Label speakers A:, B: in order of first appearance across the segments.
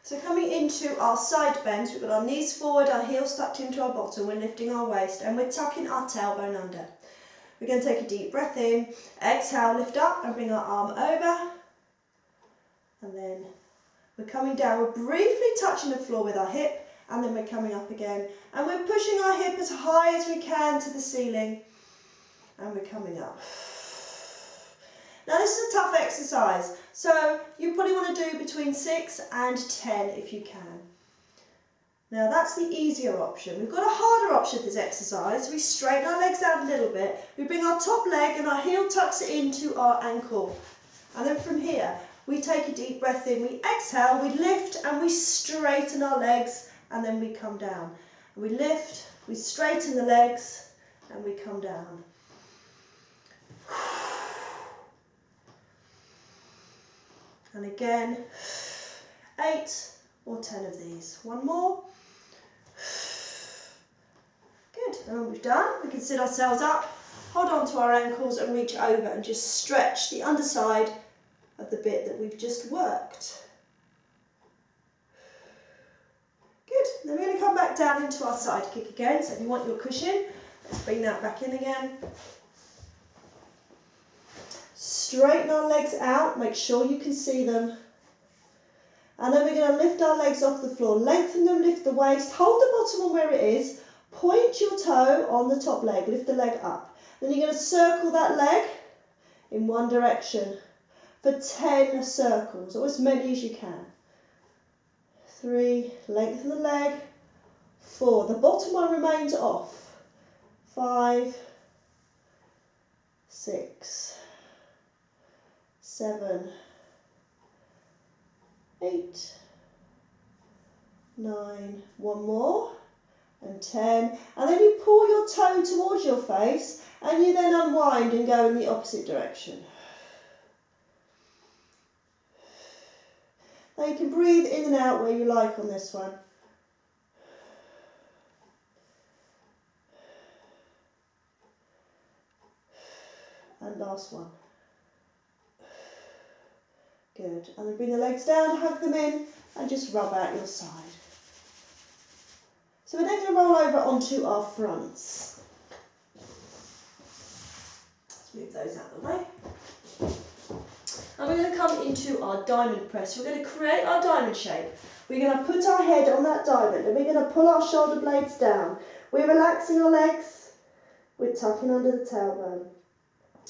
A: So coming into our side bends, we've got our knees forward, our heels tucked into our bottom, we're lifting our waist and we're tucking our tailbone under. We're going to take a deep breath in, exhale, lift up and bring our arm over. And then we're coming down, we're briefly touching the floor with our hip and then we're coming up again. And we're pushing our hip as high as we can to the ceiling and we're coming up. Now this is a tough exercise, so you probably want to do between 6 and 10 if you can. Now that's the easier option. We've got a harder option of this exercise. We straighten our legs out a little bit, we bring our top leg and our heel tucks into our ankle. And then from here, we take a deep breath in, we exhale, we lift and we straighten our legs and then we come down. We lift, we straighten the legs and we come down. And again, 8 or 10 of these. One more. Good. And when we've done, we can sit ourselves up, hold on to our ankles and reach over and just stretch the underside of the bit that we've just worked. Good. Then we're going to come back down into our side kick again. So if you want your cushion, let's bring that back in again. Straighten our legs out, make sure you can see them. And then we're going to lift our legs off the floor, lengthen them, lift the waist, hold the bottom on where it is, point your toe on the top leg, lift the leg up. Then you're going to circle that leg in one direction for 10 circles, or as many as you can. 3, lengthen the leg. 4, the bottom one remains off. 5, 6, 7, 8, 9, one more, and 10. And then you pull your toe towards your face and you then unwind and go in the opposite direction. Now you can breathe in and out where you like on this one. And last one. Good. And then bring the legs down, hug them in, and just rub out your side. So we're then going to roll over onto our fronts. Let's move those out of the way. And we're going to come into our diamond press. We're going to create our diamond shape. We're going to put our head on that diamond and we're going to pull our shoulder blades down. We're relaxing our legs. We're tucking under the tailbone.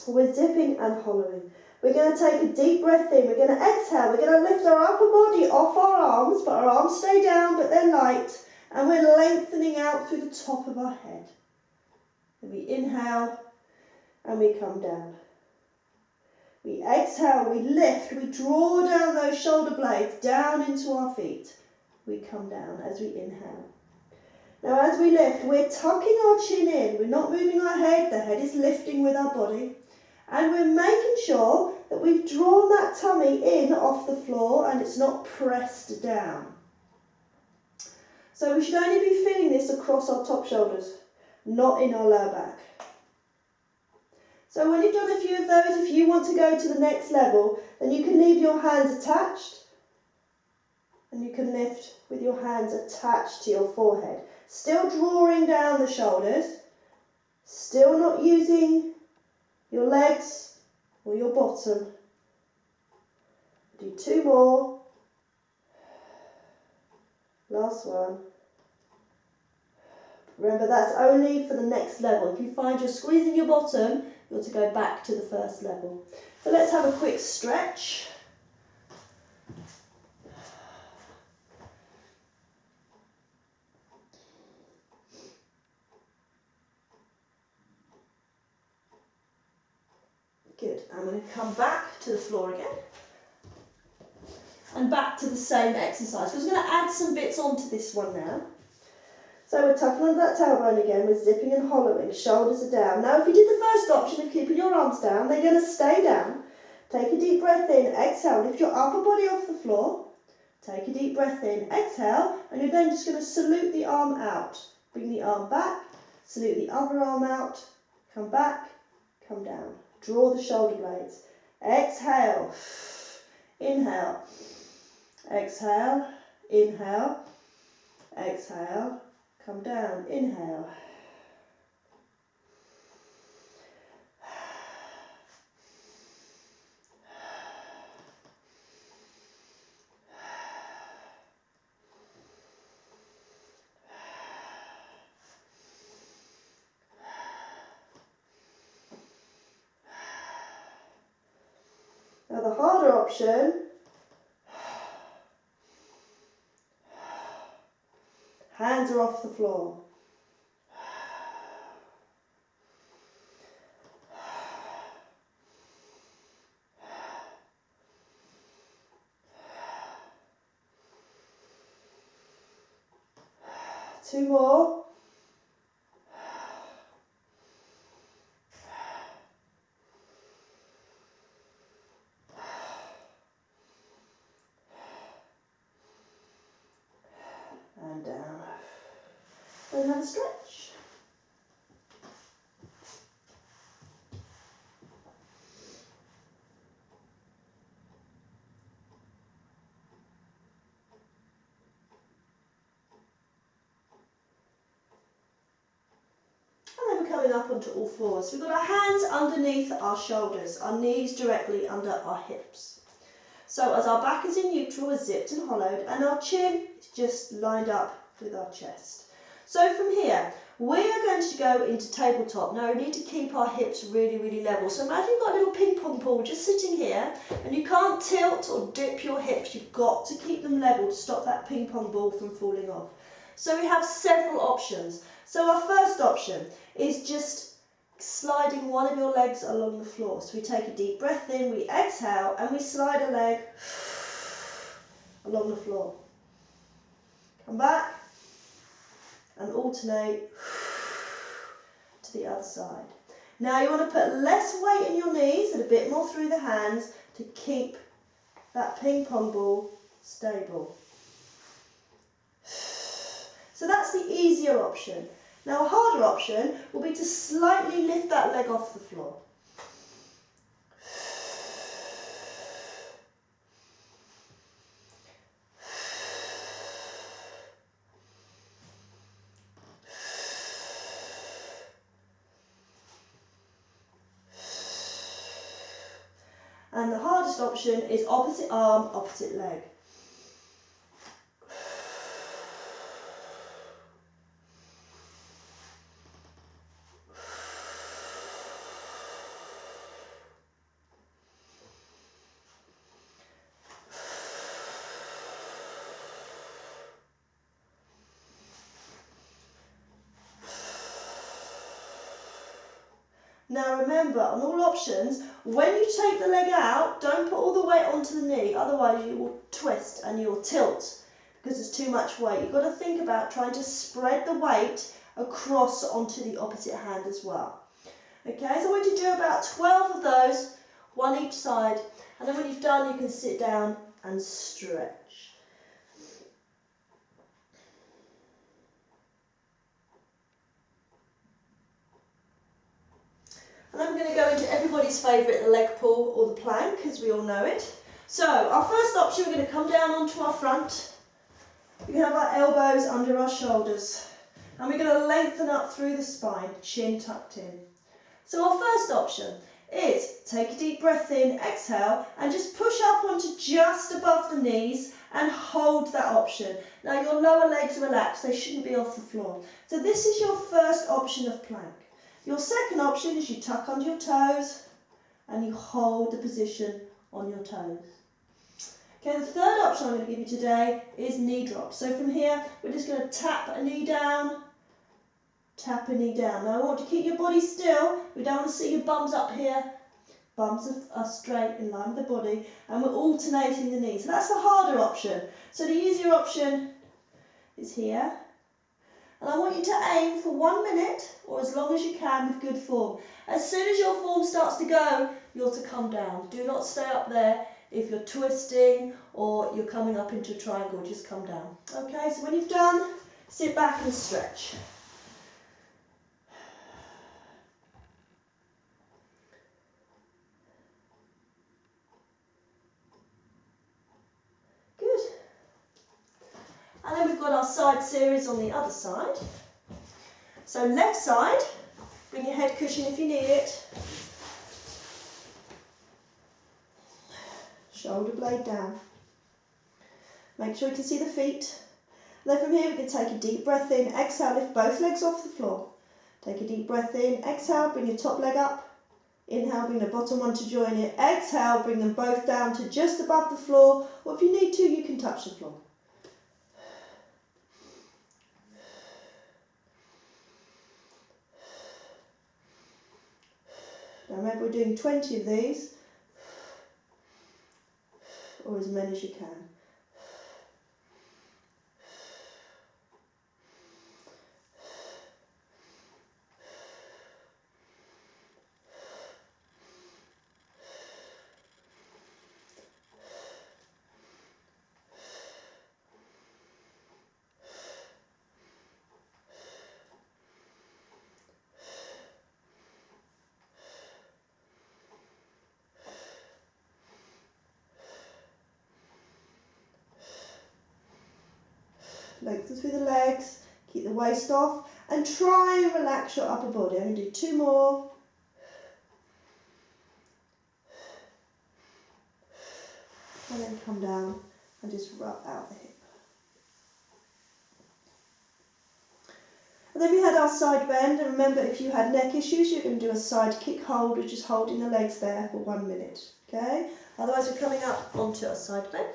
A: We're zipping and hollowing. We're going to take a deep breath in. We're going to exhale. We're going to lift our upper body off our arms, but our arms stay down, but they're light. And we're lengthening out through the top of our head. Then we inhale and we come down. We exhale, we lift, we draw down those shoulder blades down into our feet. We come down as we inhale. Now as we lift, we're tucking our chin in. We're not moving our head. The head is lifting with our body. And we're making sure that we've drawn that tummy in off the floor and it's not pressed down. So we should only be feeling this across our top shoulders, not in our lower back. So when you've done a few of those, if you want to go to the next level, then you can leave your hands attached and you can lift with your hands attached to your forehead. Still drawing down the shoulders, still not using your legs or your bottom. Do 2 more. Last one. Remember, that's only for the next level. If you find you're squeezing your bottom, you want to go back to the first level. So let's have a quick stretch. Good. I'm going to come back to the floor again. And back to the same exercise. So I'm going to add some bits onto this one now. So we're tucking under that tailbone again, we're zipping and hollowing, shoulders are down. Now if you did the first option of keeping your arms down, they're going to stay down. Take a deep breath in, exhale, lift your upper body off the floor. Take a deep breath in, exhale, and you're then just going to salute the arm out. Bring the arm back, salute the other arm out, come back, come down. Draw the shoulder blades. Exhale, inhale, exhale, inhale, exhale, come down, inhale. Now the harder option, hands are off the floor. Two more. And down. Then have a stretch. And then we're coming up onto all fours. We've got our hands underneath our shoulders, our knees directly under our hips. So as our back is in neutral, we're zipped and hollowed, and our chin is just lined up with our chest. So from here, we are going to go into tabletop. Now we need to keep our hips really, really level. So imagine you've got a little ping pong ball just sitting here, and you can't tilt or dip your hips. You've got to keep them level to stop that ping pong ball from falling off. So we have several options. So our first option is just sliding one of your legs along the floor. So we take a deep breath in, we exhale, and we slide a leg along the floor. Come back and alternate to the other side. Now you want to put less weight in your knees and a bit more through the hands to keep that ping pong ball stable. So that's the easier option. Now a harder option will be to slightly lift that leg off the floor. And the hardest option is opposite arm, opposite leg. Now remember, on all options, when you take the leg out, don't put all the weight onto the knee, otherwise you will twist and you'll tilt because there's too much weight. You've got to think about trying to spread the weight across onto the opposite hand as well. Okay, so I want you to do about 12 of those, one each side, and then when you've done, you can sit down and stretch. And I'm going to go into everybody's favourite, the leg pull or the plank, as we all know it. So our first option, we're going to come down onto our front. We're going to have our elbows under our shoulders. And we're going to lengthen up through the spine, chin tucked in. So our first option is take a deep breath in, exhale, and just push up onto just above the knees and hold that option. Now your lower legs relax, they shouldn't be off the floor. So this is your first option of plank. Your second option is you tuck under your toes and you hold the position on your toes. Okay, the third option I'm going to give you today is knee drop. So from here, we're just going to tap a knee down, tap a knee down. Now I want to keep your body still. We don't want to see your bums up here. Bums are straight in line with the body, and we're alternating the knees. So that's the harder option. So the easier option is here. And I want you to aim for 1 minute, or as long as you can with good form. As soon as your form starts to go, you're to come down. Do not stay up there. If you're twisting or you're coming up into a triangle, just come down. Okay, so when you've done, sit back and stretch. Good. And then we've got our side series on the other side. So left side, bring your head cushion if you need it. Shoulder blade down. Make sure you can see the feet. And then from here we can take a deep breath in, exhale, lift both legs off the floor. Take a deep breath in, exhale, bring your top leg up. Inhale, bring the bottom one to join it. Exhale, bring them both down to just above the floor. Or if you need to, you can touch the floor. Now remember, we're doing 20 of these, or as many as you can. Lengthen through the legs, keep the waist off, and try and relax your upper body. I'm going to do 2 more. And then come down and just rub out the hip. And then we had our side bend, and remember, if you had neck issues, you're going to do a side kick hold, which is holding the legs there for 1 minute. Okay? Otherwise, we're coming up onto a side bend.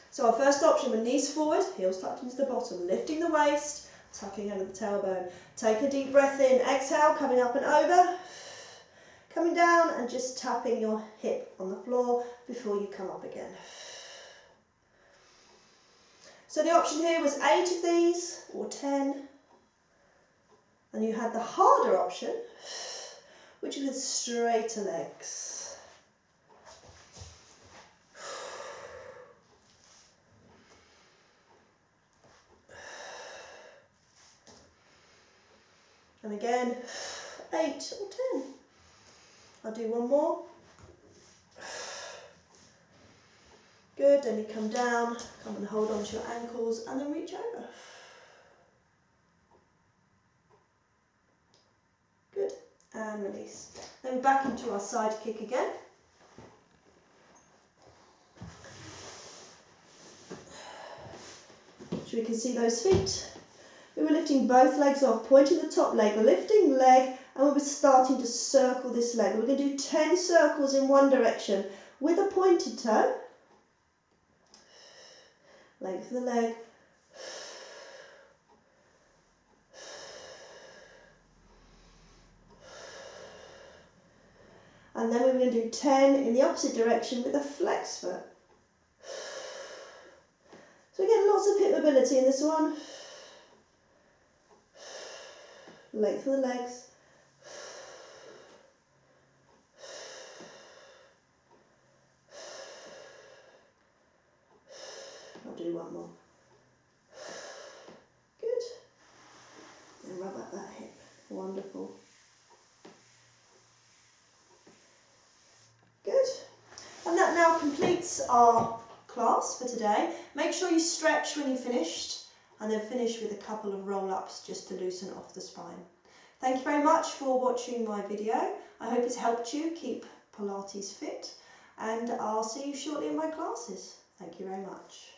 A: So our first option, with knees forward, heels tucked into the bottom, lifting the waist, tucking under the tailbone. Take a deep breath in, exhale, coming up and over, coming down and just tapping your hip on the floor before you come up again. So the option here was 8 of these or 10. And you had the harder option, which was straighter legs. And again, 8 or 10. I'll do one more. Good, then you come down, come and hold on to your ankles and then reach over. Good, and release. Then we're back into our side kick again. So we can see those feet. We were lifting both legs off, pointing the top leg, lifting leg, and we were starting to circle this leg. We're going to do 10 circles in one direction with a pointed toe. Lengthen the leg. And then we're going to do 10 in the opposite direction with a flex foot. So we get lots of hip mobility in this one. Lengthen the legs. I'll do one more. Good. And rub out that hip. Wonderful. Good. And that now completes our class for today. Make sure you stretch when you're finished, and then finish with a couple of roll-ups just to loosen off the spine. Thank you very much for watching my video. I hope it's helped you keep Pilates fit, and I'll see you shortly in my classes. Thank you very much.